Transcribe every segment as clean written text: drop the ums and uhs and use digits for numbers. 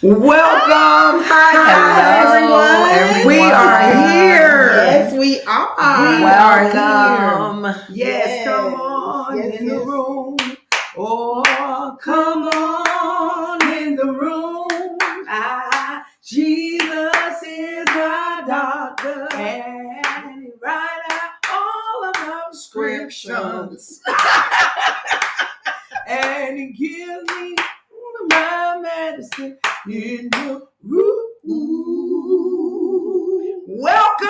Welcome. Hello, everyone. We are here. Yes, we are. Welcome. Yes. Come on Yes, in the yes. room. Oh, come on in the room. Jesus is my doctor, and he write out all of our prescriptions. And he gives me my medicine in the room. Welcome!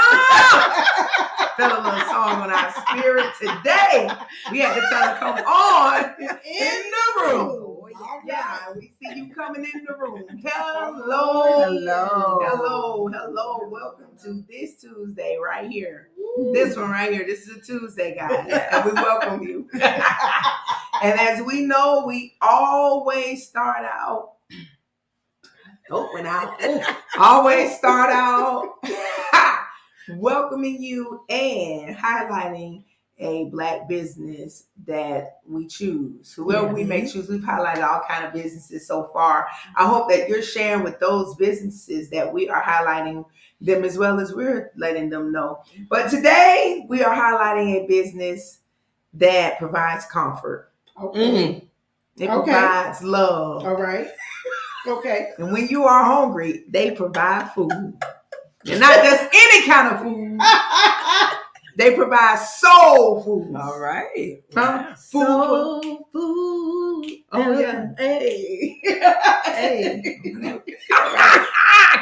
Felt a little song on our spirit today. We had to tell her, come on in the room. Yeah, we see you coming in the room. Hello. Welcome to this Tuesday right here. This one right here. This is a Tuesday, guys. And we welcome you. And as we know, we always start out. Always start out welcoming you and highlighting a Black business that we choose. Whoever we may choose, we've highlighted all kind of businesses so far. I hope that you're sharing with those businesses that we are highlighting them as well as we're letting them know. But today we are highlighting a business that provides comfort. Okay. It provides love. All right. Okay. And when you are hungry, they provide food. And not just any kind of food. They provide soul food. All right. Huh? Soul food. Oh, yeah. Hey.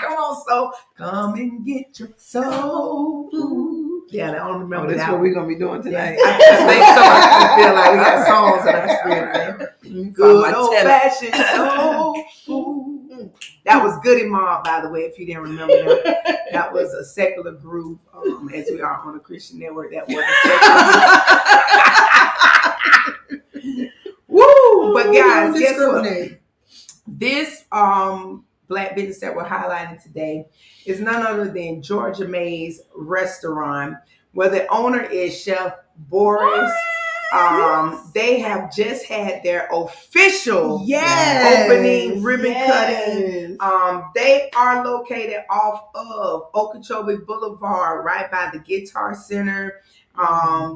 Come on, soul. Come and get your soul food. Yeah, I don't remember That's that. what we're going to be doing tonight. I think so. I feel like we got songs in our spirit. Good old-fashioned soul food. That was Goody Mob, by the way, if you didn't remember that. That was a secular group, as we are on a Christian network. That was a secular group. Woo! But guys, guess what? This Black business that we're highlighting today is none other than Georgia Mays Restaurant, where the owner is Chef Boris. They have just had their official opening ribbon cutting. They are located off of Okeechobee Boulevard, right by the Guitar Center.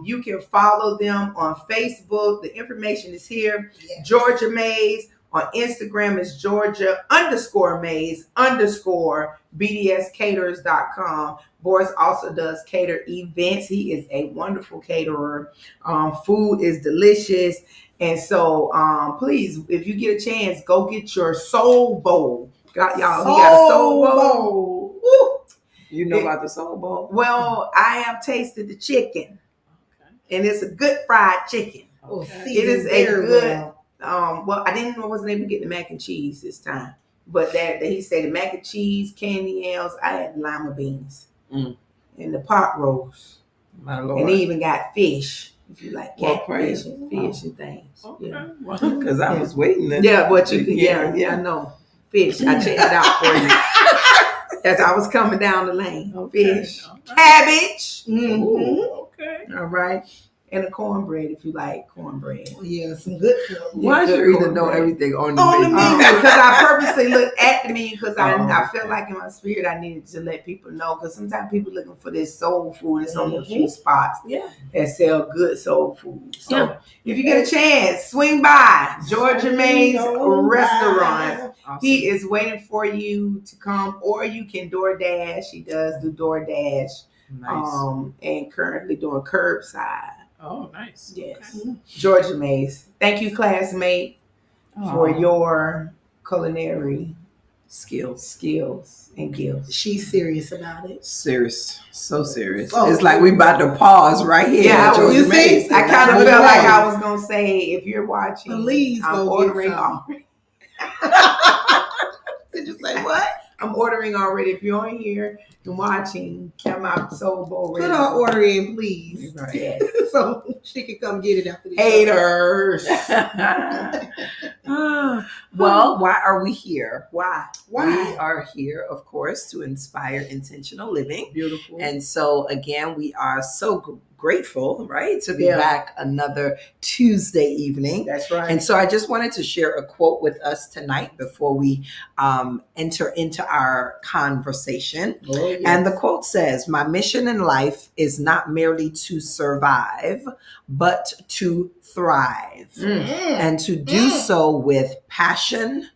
You can follow them on Facebook. The information is here. Yes. Georgia Mays. On Instagram is Georgia_Mays_BDSCaterers.com. Boris also does cater events. He is a wonderful caterer. Food is delicious. And so please, if you get a chance, go get your soul bowl. Got y'all. He got a soul bowl. Woo. You know about the soul bowl? Well, I have tasted the chicken. Okay. And it's a good fried chicken. Okay. It is a good... Well, I wasn't able to get the mac and cheese this time, but that he said the mac and cheese, candy yams. I had lima beans and the pot roast. My Lord. And they even got fish if you like catfish and fish and things. Okay. Yeah, because I was waiting. Yeah, but you could. Yeah, I know fish. I checked it out for you as I was coming down the lane. Fish, cabbage. Mm-hmm. Ooh, okay. All right. And a cornbread if you like cornbread. Yeah, some good cornbread. Why should you even know everything on the menu? Because I purposely looked at the menu because I felt like in my spirit I needed to let people know, because sometimes people looking for this soul food. It's only a few spots that sell good soul food. So if you get a chance, swing by Georgia Mays Restaurant. Awesome. He is waiting for you to come, or you can DoorDash. He does do DoorDash. Nice. And currently doing curbside. Oh, nice. Yes. Okay. Georgia Mays. Thank you, classmate, for your culinary skills and gifts. She's serious about it. Serious. So serious. Oh. It's like we about to pause right here. Yeah, you see, I kind of felt like I was going to say, if you're watching, please I'm ordering already. Did you say what? I'm ordering already. If you're on here and watching, come out soul bowl. Put her order in, please. Right. So she can come get it after the haters. Well, why are we here? Why? We are here, of course, to inspire intentional living. Beautiful. And so, again, we are so grateful, right, to be Yeah. back another Tuesday evening. That's right. And so I just wanted to share a quote with us tonight before we enter into our conversation. Oh, yes. And the quote says, "My mission in life is not merely to survive, but to thrive. And to do so with passion,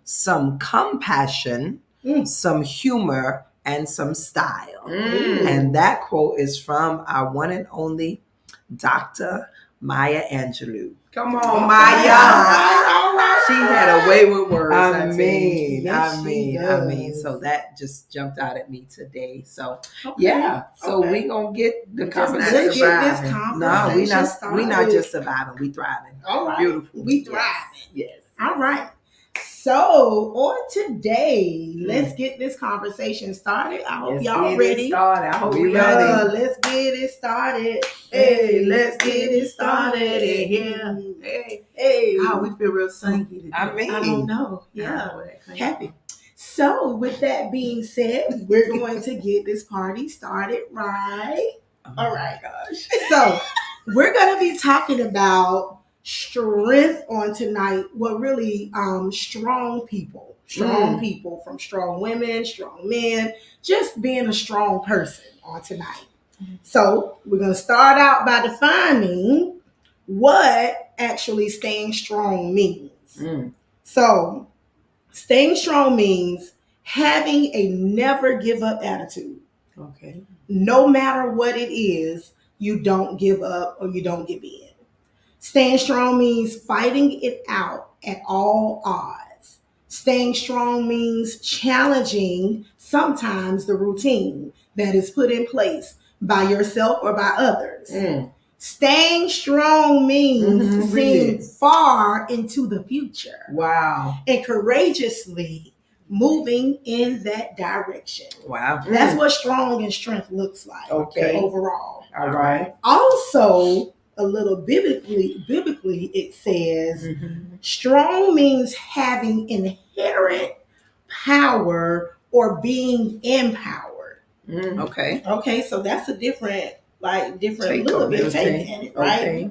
some compassion, some humor, and some style." And that quote is from our one and only Dr. Maya Angelou. Come on, All Maya. right. She had a way with words. I tell mean, you. Yes, she does. so that just jumped out at me today. So Okay. yeah, so Okay. we gonna get the We just not conversation. Let's get this surviving. conversation We not started. just surviving, we thriving. All right. Beautiful. We thriving. Yes. All right. So on today, let's get this conversation started. I hope Let's y'all get it ready. started. I hope We we ready. ready. Let's get it started. Hey, let's get it started in here. Hey, Hey. God, we feel real slinky today. I mean, I don't know. I don't Yeah. know where that came Happy. So with that being said, we're going to get this party started, right? All right. gosh. So we're going to be talking about strength on tonight. Well, really, strong people, people, from strong women, strong men, just being a strong person on tonight. So we're going to start out by defining what actually staying strong means. So staying strong means having a never give up attitude. Okay. No matter what it is, you don't give up or you don't give in. Staying strong means fighting it out at all odds. Staying strong means challenging sometimes the routine that is put in place by yourself or by others. Staying strong means seeing far into the future Wow. and courageously moving in that direction. Wow. That's what strong and strength looks like. Okay. Overall. All right. Also, a little biblically it says strong means having inherent power or being empowered. Okay. Okay, so that's a different Take little on bit it. of take at it, right? Okay.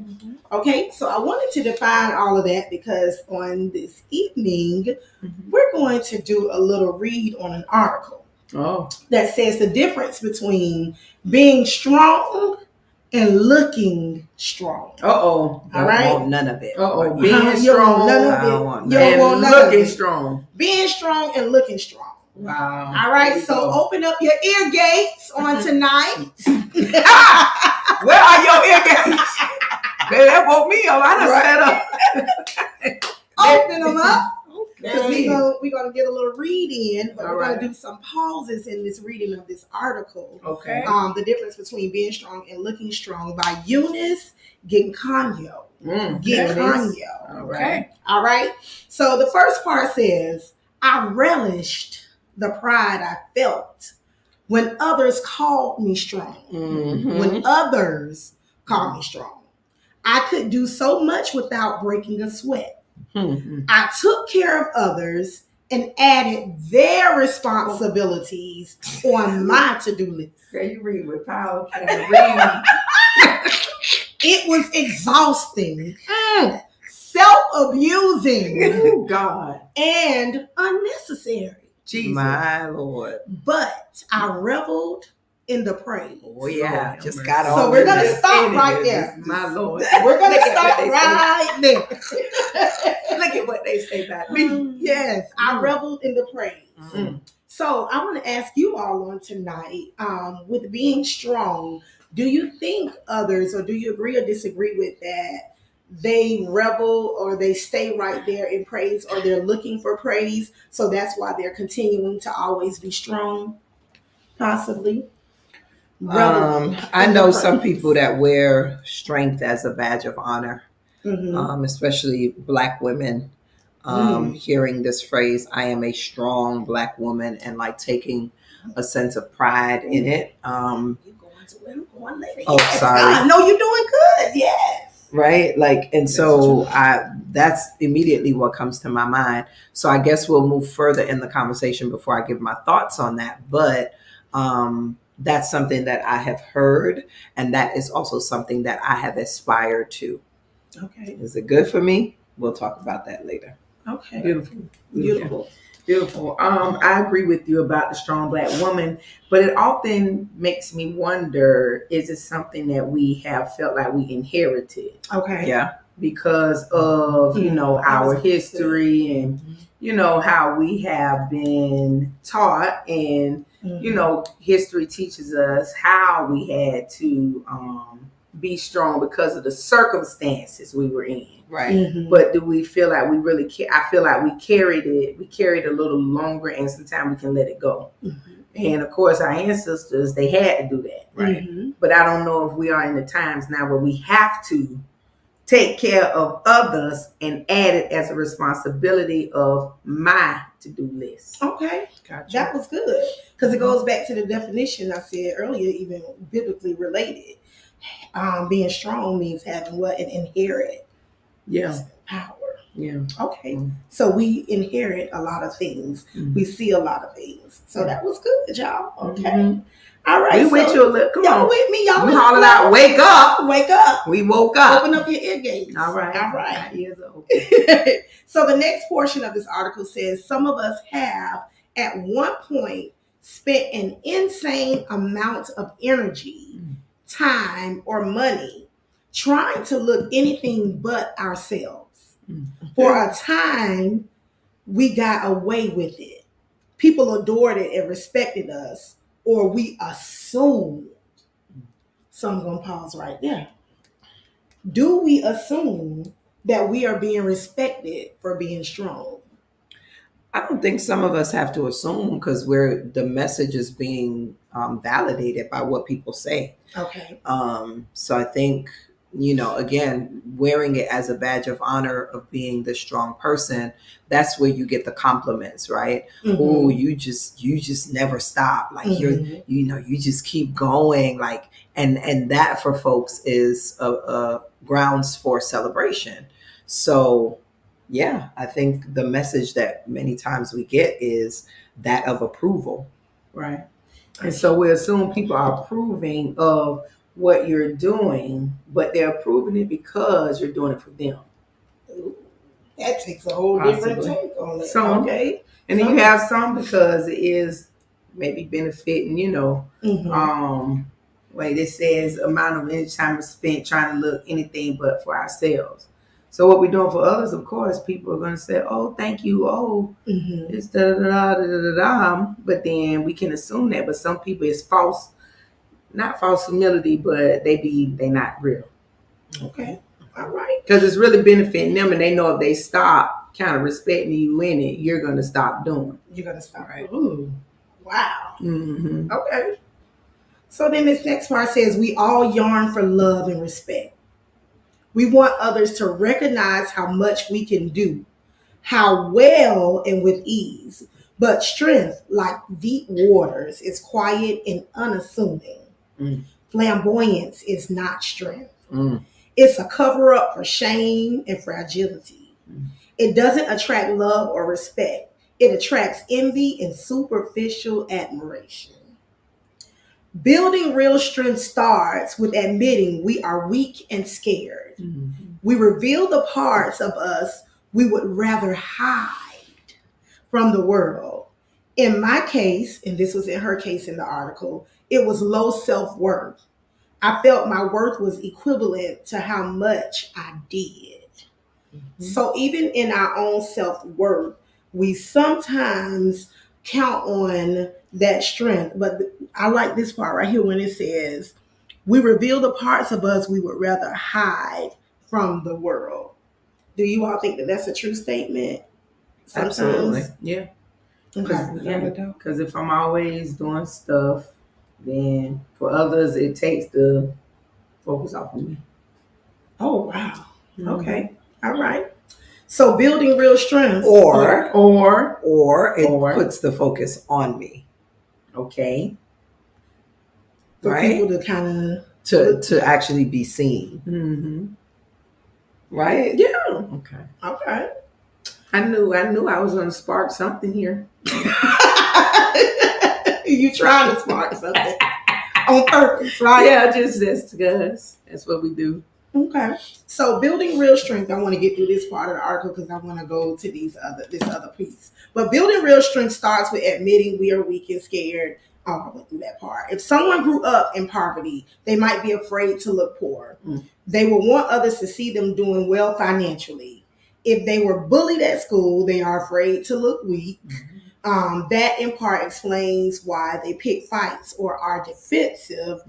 Okay, so I wanted to define all of that because on this evening, we're going to do a little read on an article Oh. that says the difference between being strong and looking strong. Uh-oh. All right? Want none of it. Uh-oh. You Being don't strong want none of I don't it. want You don't and want none of looking it. strong. Being strong and looking strong. Wow. All right, so open up your ear gates on tonight. Where are your ear gates? Man, that woke me up. I done set up. Open them up. Because Okay. we're gonna get a little read in, but All we're right. gonna do some pauses in this reading of this article. Okay. The difference between being strong and looking strong by Eunice Ginkanyo. Ginkanyo. All right. All right. So the first part says, I relished the pride I felt when others called me strong. When others called me strong. I could do so much without breaking a sweat. I took care of others and added their responsibilities on my to-do list. Can you read with power? Can you read? It was exhausting, self-abusing, Oh, God. and unnecessary. Jesus. My Lord. But I reveled in the praise. Oh yeah. Lord, Just have got mercy. all So we're in gonna this. stop right there. My Lord. We're gonna Look at stop what they say. right there. Look at what they say about me. Yes, I reveled in the praise. Mm. So I want to ask you all on tonight, with being strong, do you think others, or do you agree or disagree with that, they revel or they stay right there in praise, or they're looking for praise, so that's why they're continuing to always be strong? Possibly. I know some people that wear strength as a badge of honor, Mm-hmm. especially Black women. Hearing this phrase, I am a strong Black woman, and like taking a sense of pride in it. You're going to where I'm going, lady. Oh, Yes. sorry. I know you're doing good. Yes. Right? Like, and so that's immediately what comes to my mind. So I guess we'll move further in the conversation before I give my thoughts on that. But that's something that I have heard, and that is also something that I have aspired to. Okay. Is it good for me? We'll talk about that later. Okay. Beautiful. Beautiful. Beautiful. I agree with you about the strong Black woman, but it often makes me wonder, is it something that we have felt like we inherited Okay. Yeah. because of, our history and, how we have been taught, and, history teaches us how we had to be strong because of the circumstances we were in. Right. Mhm. But do we feel like we really I feel like we carried a little longer, and sometimes we can let it go. Mhm. And of course, our ancestors, they had to do that. Right. Mhm. But I don't know if we are in the times now where we have to take care of others and add it as a responsibility of my to-do list. Okay. Gotcha. That was good because it goes back to the definition I said earlier, even biblically related. Being strong means having what? An inherent Yeah. power. Yeah. Okay. Mm. So we inherit a lot of things. Mhm. We see a lot of things. So that was good, y'all. Okay. Mhm. All right. We with you a little. Come Y'all on. with me? Y'all We with hollered me? out, wake up. Wake up. We woke up. Open up your ear gates. All right. All right. My ears are open. So the next portion of this article says some of us have at one point spent an insane amount of energy, time, or money trying to look anything but ourselves. For a time, we got away with it. People adored it and respected us, or we assumed. So I'm going to pause right there. Do we assume that we are being respected for being strong? I don't think some of us have to assume because the message is being validated by what people say. Okay. So I think, again, wearing it as a badge of honor of being the strong person, that's where you get the compliments, right? Mhm. Oh, you just never stop. Like Mhm. you just keep going. Like, and that for folks is a grounds for celebration. So yeah, I think the message that many times we get is that of approval. Right. And so we assume people are approving of what you're doing, but they're approving it because you're doing it for them. Ooh, that takes a whole Possibly. different take on it. Some. Okay. And then you have some because it is maybe benefiting, Mhm. like it says, amount of energy time is spent trying to look anything but for ourselves. So what we're doing for others, of course, people are going to say, "Oh, thank you. Oh, Mhm. it's da da da da da da." But then we can assume that. But some people, it's false, not false humility, but they not real Okay. All right. because it's really benefiting them, and they know if they stop kind of respecting you in it, you're going to stop doing. You're gonna stop. Right. Ooh. Wow. Mm-hmm. Okay. So then this next part says we all yearn for love and respect. We want others to recognize how much we can do, how well and with ease. But strength, like deep waters, is quiet and unassuming. Mm. Flamboyance is not strength. Mm. It's a cover up for shame and fragility. It doesn't attract love or respect. It attracts envy and superficial admiration. Building real strength starts with admitting we are weak and scared. Mm-hmm. We reveal the parts of us we would rather hide from the world. In my case, and this was in her case in the article, it was low self-worth. I felt my worth was equivalent to how much I did. Mm-hmm. So even in our own self-worth, we sometimes count on that strength. But I like this part right here when it says, we reveal the parts of us we would rather hide from the world. Do you all think that that's a true statement? Sometimes. Absolutely. Yeah. Okay. Because if I'm always doing stuff, then for others, it takes the focus off of me. Oh, wow. Mm-hmm. Okay. All right. So building real strength. Or it Or- puts the focus on me, Okay. For right? people to kind of. To actually be seen, Mm-hmm. right? Yeah. Okay. Okay. I knew I was going to spark something here. You trying to spark something. on purpose, right? Yeah, just because that's what we do. Okay. So building real strength, I want to get through this part of the article because I want to go to this other piece. But building real strength starts with admitting we are weak and scared. Oh, I went through that part. If someone grew up in poverty, they might be afraid to look poor. They will want others to see them doing well financially. If they were bullied at school, they are afraid to look weak. That in part explains why they pick fights or are defensive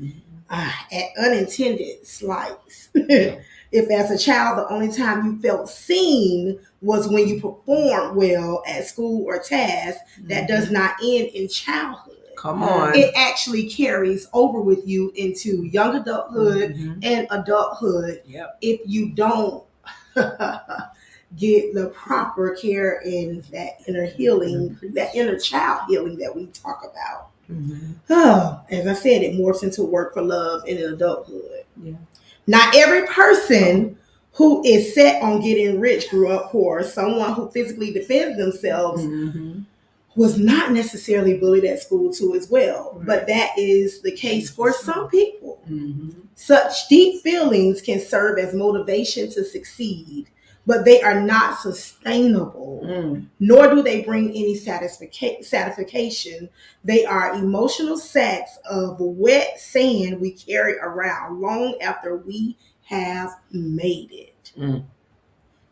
at unintended slights. If as a child, the only time you felt seen was when you performed well at school or tasks, that does not end in childhood. Come on. It actually carries over with you into young adulthood and adulthood if you don't get the proper care in that inner healing, that inner child healing that we talk about. As I said, it morphs into work for love in adulthood. Not every person who is set on getting rich grew up poor. Someone who physically defends themselves was not necessarily bullied at school too as well. But that is the case for some people. Such deep feelings can serve as motivation to succeed, but they are not sustainable, nor do they bring any satisfaction. They are emotional sacks of wet sand we carry around long after we have made it.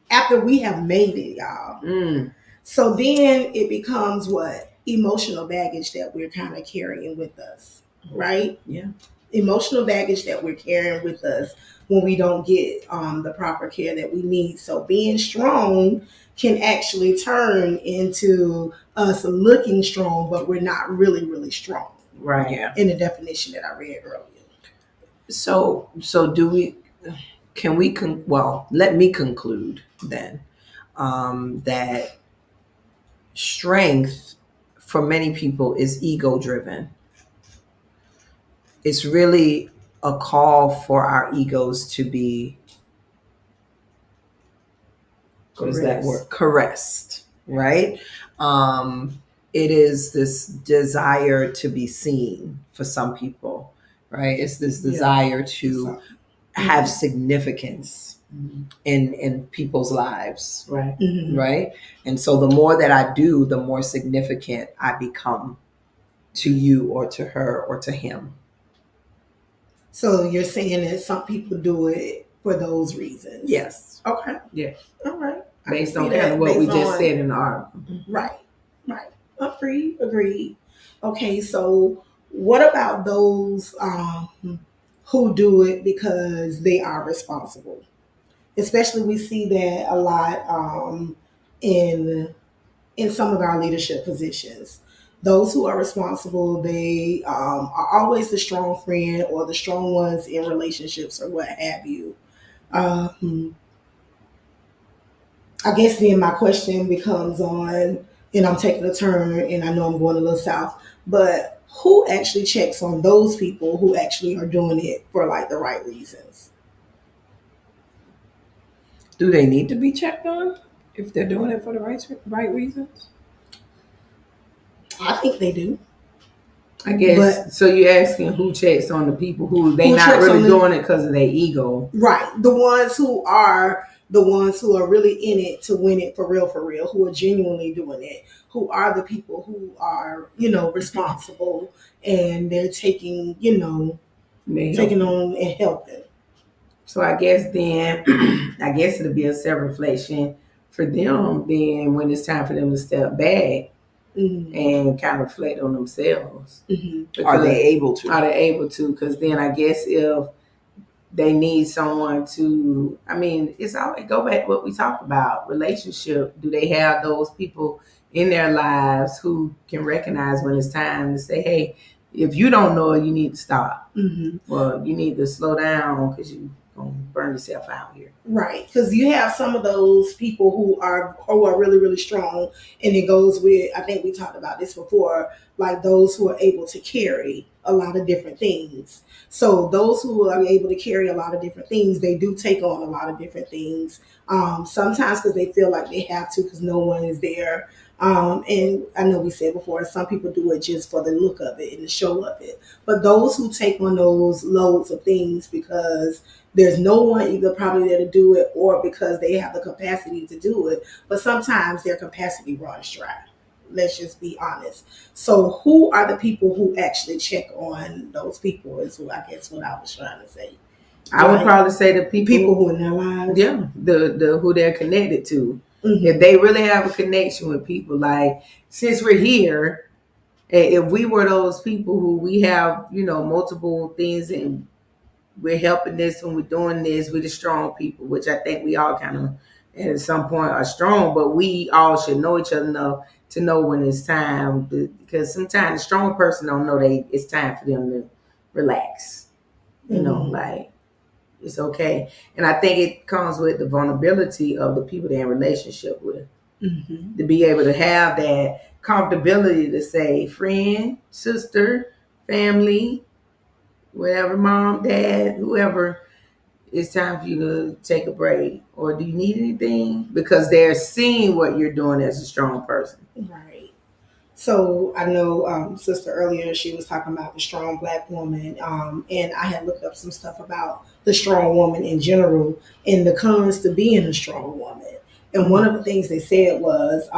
After we have made it, y'all. So then it becomes what? Emotional baggage that we're kind of carrying with us, right? Yeah. Emotional baggage that we're carrying with us when we don't get the proper care that we need. So being strong can actually turn into us looking strong, but we're not really, really strong. Right. Yeah. In the definition that I read earlier. So do we? Can we? Well, let me conclude then that strength for many people is ego driven. It's really a call for our egos to be, what is that word? Caressed, right? It is this desire to be seen for some people, right? It's this desire to have significance in people's lives, Right. right? And so the more that I do, the more significant I become to you or to her or to him. So you're saying that some people do it for those reasons? Yes. Okay. Yeah. All right. Based on kind of what we just said in the article. Right. Agreed. Okay, so what about those who do it because they are responsible? Especially we see that a lot in some of our leadership positions. Those who are responsible, they are always the strong friend or the strong ones in relationships or what have you. I guess then my question becomes on, and I'm taking a turn and I know I'm going a little south, but who actually checks on those people who actually are doing it for like the right reasons? Do they need to be checked on if they're doing it for the right reasons? I think they do. I guess. So you're asking who checks on the people who they Who not checks really on doing it because of their ego. Right. The ones who are really in it to win it for real, who are genuinely doing it, who are the people who are, responsible and they're taking on and helping. So I guess then, it'll be a self-reflection for them then when it's time for them to step back and kind of reflect on themselves. Are they able to? Are they able to? Because then I guess if they need someone to, it's all, go back to what we talked about, relationship. Do they have those people in their lives who can recognize when it's time to say, hey, if you don't know it, you need to stop. Well, you need to slow down because you're going to burn yourself out here. Right, because you have some of those people who are really, really strong, and it goes with, I think we talked about this before, like those who are able to carry a lot of different things. So those who are able to carry a lot of different things, they do take on a lot of different things. Sometimes because they feel like they have to because no one is there. And I know we said before, some people do it just for the look of it and the show of it. But those who take on those loads of things because there's no one either probably there to do it or because they have the capacity to do it, but sometimes their capacity runs dry. Let's just be honest. So who are the people who actually check on those people is who I guess what I was trying to say. I would probably say the People who in their lives. Yeah, the who they're connected to. Mm-hmm. If they really have a connection with people, like since we're here, if we were those people who we have, multiple things and we're helping this and we're doing this, we're the strong people, which I think we all kind of at some point are strong, but we all should know each other enough to know when it's time, because sometimes the strong person don't know it's time for them to relax. Like it's okay. And I think it comes with the vulnerability of the people they're in relationship with. Mm-hmm. To be able to have that comfortability to say, friend, sister, family, whatever, mom, dad, whoever, it's time for you to take a break. Or do you need anything? Because they're seeing what you're doing as a strong person. Right. So I know sister earlier, she was talking about the strong Black woman. And I had looked up some stuff about the strong woman in general and the cons to being a strong woman. And one of the things they said was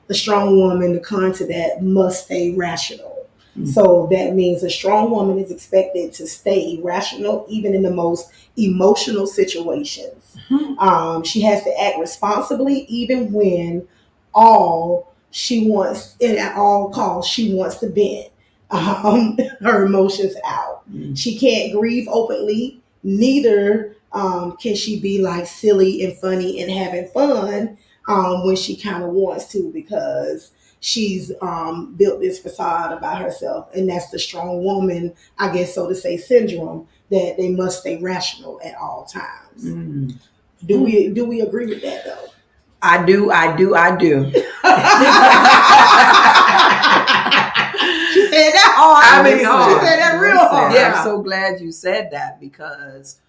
the strong woman, the con to that must stay rational. Mm-hmm. So that means a strong woman is expected to stay rational even in the most emotional situations. Mm-hmm. She has to act responsibly even when she wants, and at all costs, she wants to vent her emotions out. Mm-hmm. She can't grieve openly. Neither can she be like silly and funny and having fun when she kind of wants to, because she's built this facade about herself. And that's the strong woman, I guess, so to say, syndrome, that they must stay rational at all times. Mm-hmm. Do we agree with that though? I do. She said that hard. She said that real hard. Yeah, I'm so glad you said that, because,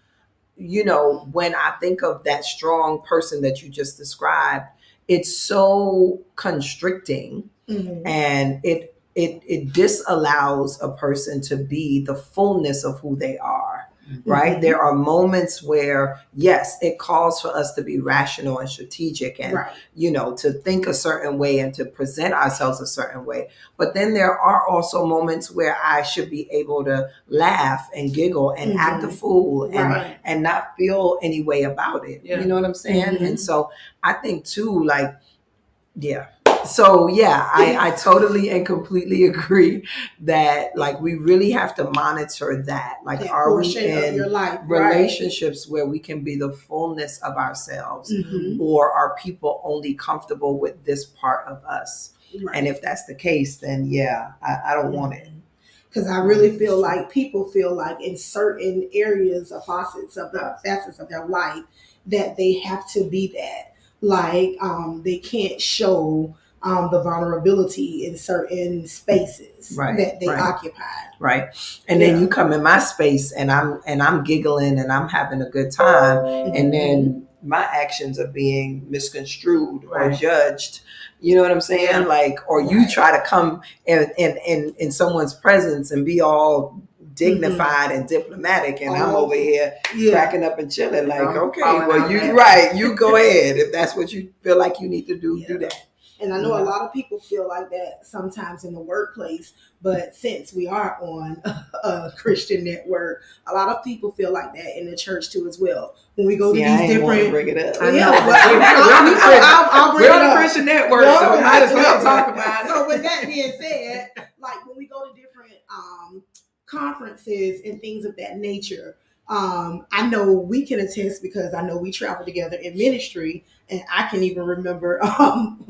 when I think of that strong person that you just described, it's so constricting, mm-hmm. and it disallows a person to be the fullness of who they are. Right. Mm-hmm. There are moments where, yes, it calls for us to be rational and strategic and, right. To think a certain way and to present ourselves a certain way. But then there are also moments where I should be able to laugh and giggle and mm-hmm. act a fool right. and not feel any way about it. Yeah. You know what I'm saying? Mm-hmm. And so I think too, like, yeah. So yeah, I totally and completely agree that like we really have to monitor that. Like, are we in your life, relationships right. where we can be the fullness of ourselves, mm-hmm. or are people only comfortable with this part of us? Right. And if that's the case, then yeah, I don't want it. Because I really feel like people feel like in certain areas of facets of their life that they have to be that. Like they can't show the vulnerability in certain spaces right, that they occupy. Right. And then you come in my space and I'm giggling and I'm having a good time. Mm-hmm. And then my actions are being misconstrued or judged. You know what I'm saying? Yeah. Like, or you try to come in someone's presence and be all dignified mm-hmm. and diplomatic, and I'm over here cracking up and chilling like, okay, well, you go ahead. If that's what you feel like you need to do, do that. And I know a lot of people feel like that sometimes in the workplace, but since we are on a Christian network, a lot of people feel like that in the church too as well. When we go to these different, bring it up. We're on a Christian network, so we might as well talk about it. So with that being said, like when we go to different conferences and things of that nature, I know we can attest because I know we travel together in ministry, and I can even remember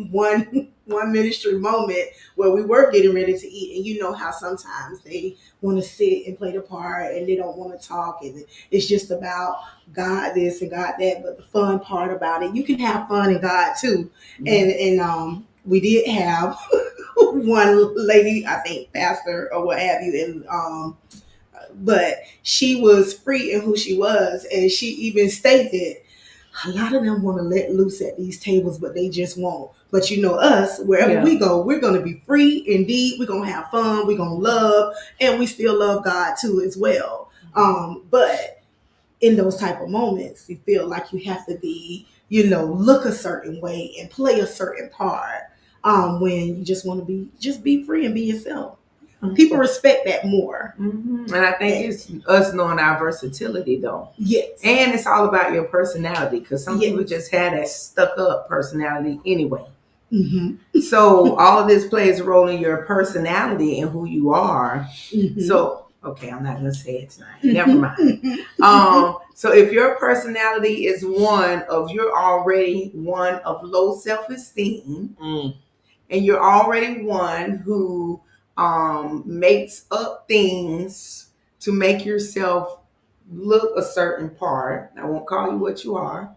one ministry moment where we were getting ready to eat, and you know how sometimes they want to sit and play the part and they don't want to talk, and it's just about God this and God that. But the fun part about it, you can have fun in God too, mm-hmm. and we did have one lady, I think pastor or what have you, and but she was free in who she was, and she even stated, a lot of them want to let loose at these tables, but they just won't. But you know us, wherever we go, we're going to be free indeed. We're going to have fun. We're going to love, and we still love God too as well. But in those type of moments, you feel like you have to be, look a certain way and play a certain part. When you just want to just be free and be yourself. People respect that more. And I think it's us knowing our versatility, though. Yes. And it's all about your personality, because some people just have that stuck up personality anyway. So all of this plays a role in your personality and who you are. So, okay, I'm not going to say it tonight. Never mind. So if your personality is you're already one of low self-esteem, and you're already one who makes up things to make yourself look a certain part. I won't call you what you are.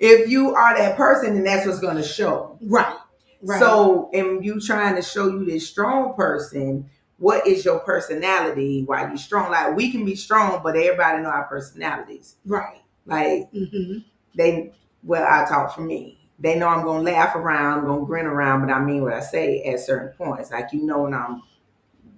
If you are that person, then that's what's going to show. Right. So, and you trying to show you this strong person, what is your personality? Why you strong? Like, we can be strong, but everybody know our personalities. Right. Like, I talk for me. They know I'm going to laugh around, I'm going to grin around, but I mean what I say at certain points. Like, when I'm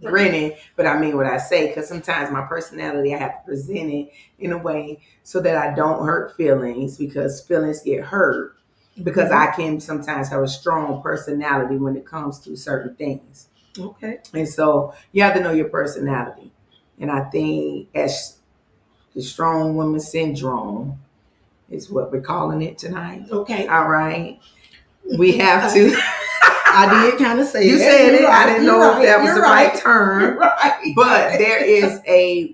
grinning, but I mean what I say, because sometimes my personality, I have to present it in a way so that I don't hurt feelings, because feelings get hurt, because I can sometimes have a strong personality when it comes to certain things. Okay. And so you have to know your personality. And I think as the strong woman syndrome is what we're calling it tonight. Okay. All right. We have to. I did kind of say you that. said it. Right. I didn't know if that was the right term. Right. But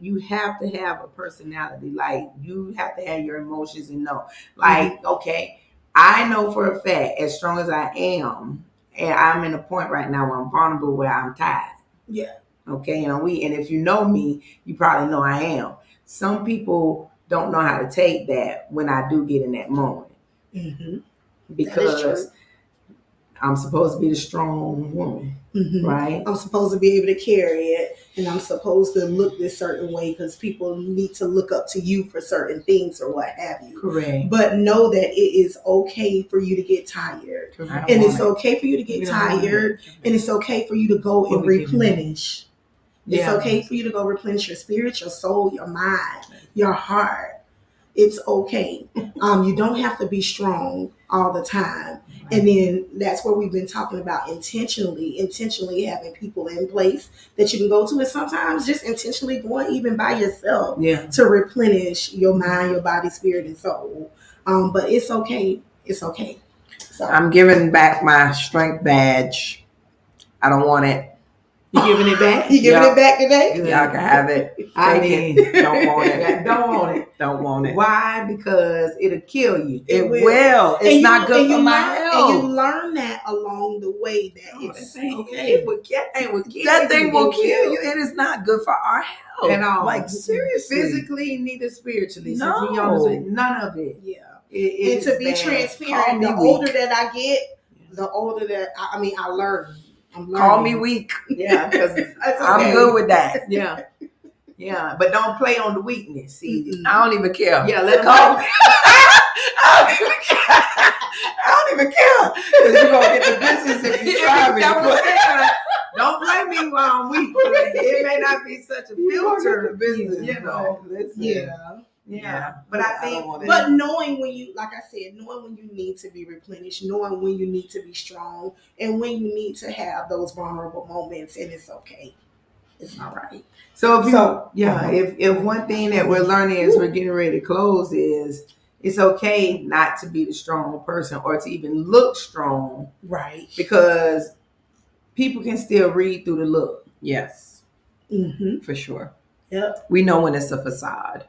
you have to have a personality. Like, you have to have your emotions and know. Like, okay, I know for a fact, as strong as I am, and I'm in a point right now where I'm vulnerable, where I'm tired. Yeah. Okay. And if you know me, you probably know I am. Some people don't know how to take that when I do get in that moment. Because I'm supposed to be the strong woman, right? I'm supposed to be able to carry it, and I'm supposed to look this certain way because people need to look up to you for certain things or what have you. Correct. But know that it is okay for you to get tired. And it's okay for you to get tired, and it's okay for you to go and replenish. It's okay for you to go replenish your spirit, your soul, your mind, your heart. It's okay. You don't have to be strong all the time. And then that's where we've been talking about intentionally having people in place that you can go to, and sometimes just intentionally going even by yourself to replenish your mind, your body, spirit, and soul. But it's okay. It's okay. So I'm giving back my strength badge. I don't want it. You giving it back? You giving it back today? Y'all can have it. Don't want it. Don't want it. Don't want it. Why? Because it'll kill you. It will. It's not good for my health. And you learn that along the way that it's okay. That thing will kill you. It is not good for our health. And all. Like, seriously. Physically, neither spiritually. No. None of it. Yeah. It and to be transparent, the older that I get, the older that I learn. Call me weak. Yeah, because I'm good with that. Yeah, but don't play on the weakness. See, I don't even care. Yeah, let them call me. I don't even care. Because you're going to get the business if you try me. Don't blame me while I'm weak. It may not be such a filter. Business, Yeah. But I think, but knowing when you, like I said, knowing when you need to be replenished, knowing when you need to be strong, and when you need to have those vulnerable moments, and it's okay. It's all right. If one thing that we're learning as we're getting ready to close is it's okay not to be the strong person or to even look strong. Right. Because people can still read through the look. Yes. For sure. Yep. We know when it's a facade.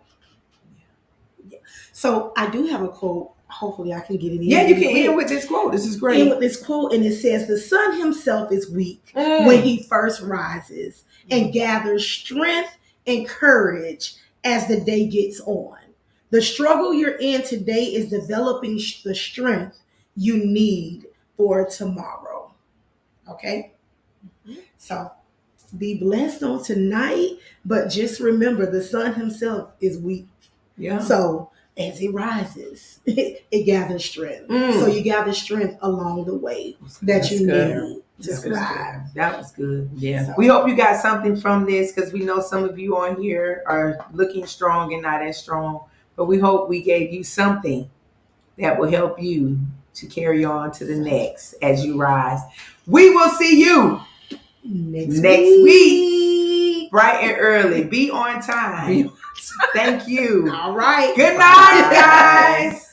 So I do have a quote. Hopefully I can get it in. Yeah, you can end with this quote. This is great. End with this quote, and it says, "The sun himself is weak when he first rises and gathers strength and courage as the day gets on. The struggle you're in today is developing the strength you need for tomorrow." Okay? So be blessed on tonight. But just remember, the sun himself is weak. Yeah. So as it rises, it gathers strength. So you gather strength along the way that you need to survive. That was good. Yeah. So, we hope you got something from this, because we know some of you on here are looking strong and not as strong. But we hope we gave you something that will help you to carry on to the next as you rise. We will see you next week, bright and early. Be on time. Thank you. All right. Good night, guys.